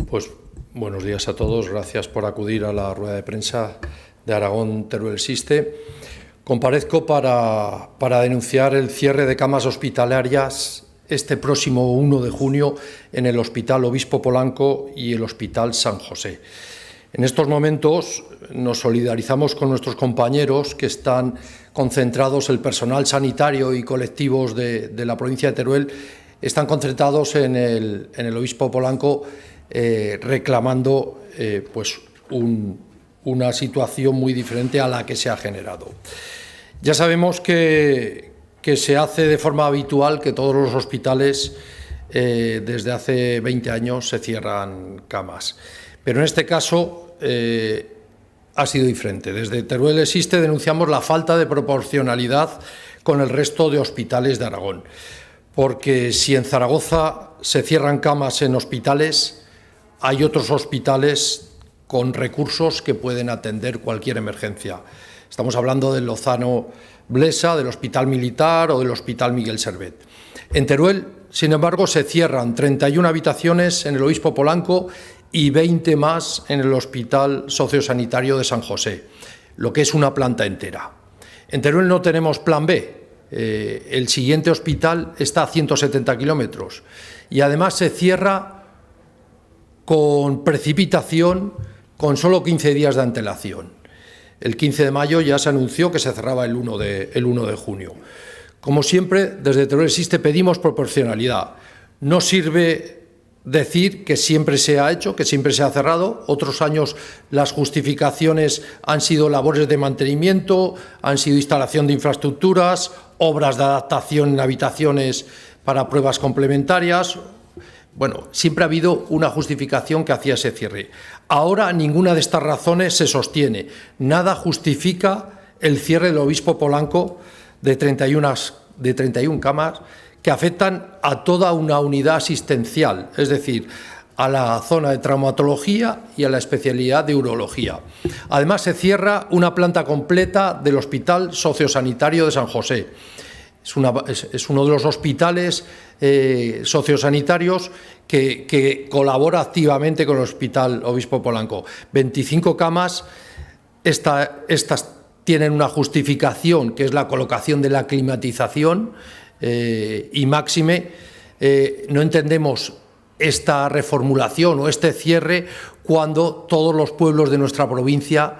Pues buenos días a todos, gracias por acudir a la rueda de prensa de Aragón Teruel Existe. Comparezco para denunciar el cierre de camas hospitalarias este próximo 1 de junio en el Hospital Obispo Polanco y el Hospital San José. En estos momentos nos solidarizamos con nuestros compañeros que están concentrados, el personal sanitario y colectivos de la provincia de Teruel, están concentrados en el Obispo Polanco reclamando una situación muy diferente a la que se ha generado. Ya sabemos que se hace de forma habitual que todos los hospitales desde hace 20 años se cierran camas, pero en este caso ha sido diferente. Desde Teruel Existe denunciamos la falta de proporcionalidad con el resto de hospitales de Aragón, porque si en Zaragoza se cierran camas en hospitales, hay otros hospitales con recursos que pueden atender cualquier emergencia. Estamos hablando del Lozano Blesa, del Hospital Militar o del Hospital Miguel Servet. En Teruel, sin embargo, se cierran 31 habitaciones en el Obispo Polanco y 20 más en el Hospital Sociosanitario de San José, lo que es una planta entera. En Teruel no tenemos plan B. El siguiente hospital está a 170 kilómetros y además se cierra con precipitación, con solo 15 días de antelación. El 15 de mayo ya se anunció que se cerraba el 1 de junio. Como siempre, desde Teruel Existe pedimos proporcionalidad. No sirve decir que siempre se ha hecho, que siempre se ha cerrado. Otros años las justificaciones han sido labores de mantenimiento, han sido instalación de infraestructuras, obras de adaptación en habitaciones para pruebas complementarias. Bueno, siempre ha habido una justificación que hacía ese cierre. Ahora ninguna de estas razones se sostiene. Nada justifica el cierre del Obispo Polanco de 31 camas que afectan a toda una unidad asistencial, es decir, a la zona de traumatología y a la especialidad de urología. Además, se cierra una planta completa del Hospital Sociosanitario de San José. Es uno de los hospitales sociosanitarios que colabora activamente con el Hospital Obispo Polanco. 25 camas, estas tienen una justificación, que es la colocación de la climatización y máxime. No entendemos esta reformulación o este cierre cuando todos los pueblos de nuestra provincia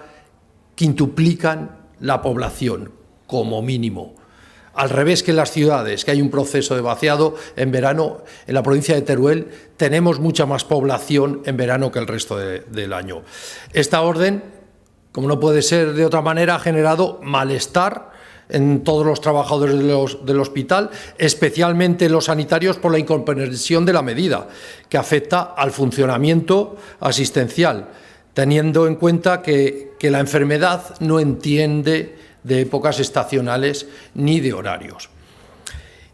quintuplican la población, como mínimo. Al revés que en las ciudades, que hay un proceso de vaciado en verano, en la provincia de Teruel tenemos mucha más población en verano que el resto del año. Esta orden, como no puede ser de otra manera, ha generado malestar en todos los trabajadores del hospital, especialmente los sanitarios, por la incomprensión de la medida, que afecta al funcionamiento asistencial, teniendo en cuenta que la enfermedad no entiende de épocas estacionales ni de horarios.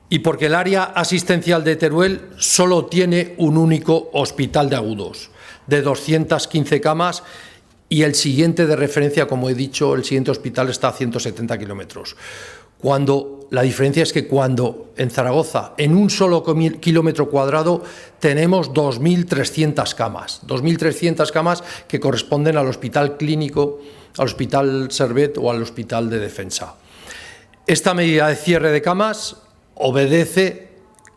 Y porque el área asistencial de Teruel solo tiene un único hospital de agudos, de 215 camas, y el siguiente de referencia, como he dicho, el siguiente hospital está a 170 kilómetros. La diferencia es que cuando en Zaragoza, en un solo kilómetro cuadrado, tenemos 2.300 camas, 2.300 camas que corresponden al Hospital Clínico, al Hospital Servet o al Hospital de Defensa. Esta medida de cierre de camas obedece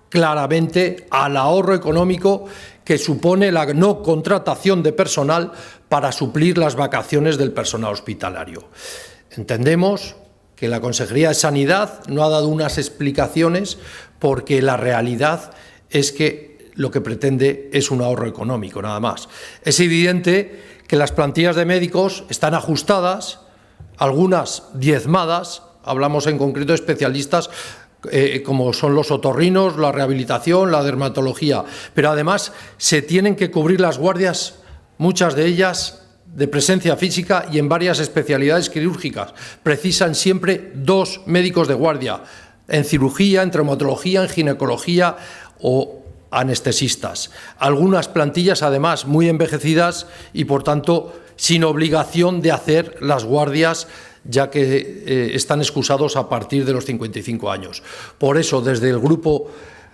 claramente al ahorro económico que supone la no contratación de personal para suplir las vacaciones del personal hospitalario. Entendemos que la Consejería de Sanidad no ha dado unas explicaciones porque la realidad es que lo que pretende es un ahorro económico, nada más. Es evidente que las plantillas de médicos están ajustadas, algunas diezmadas, hablamos en concreto de especialistas como son los otorrinos, la rehabilitación, la dermatología, pero además se tienen que cubrir las guardias, muchas de ellas de presencia física y en varias especialidades quirúrgicas. Precisan siempre 2 médicos de guardia, en cirugía, en traumatología, en ginecología o anestesistas. Algunas plantillas, además, muy envejecidas y, por tanto, sin obligación de hacer las guardias, ya que están excusados a partir de los 55 años. Por eso, desde el Grupo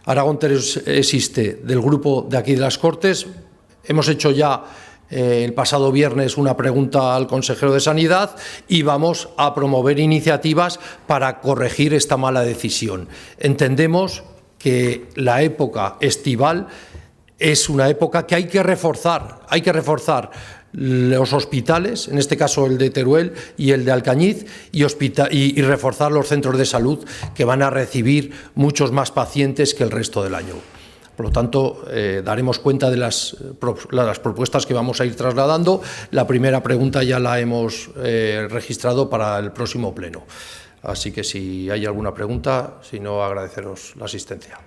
Aragón Teruel Existe, del grupo de aquí de las Cortes, Hemos hecho ya el pasado viernes una pregunta al consejero de Sanidad y vamos a promover iniciativas para corregir esta mala decisión. Entendemos que la época estival es una época que hay que reforzar los hospitales, en este caso el de Teruel y el de Alcañiz, y reforzar los centros de salud que van a recibir muchos más pacientes que el resto del año. Por lo tanto, daremos cuenta de las propuestas que vamos a ir trasladando. La primera pregunta ya la hemos registrado para el próximo pleno. Así que si hay alguna pregunta, si no, agradeceros la asistencia.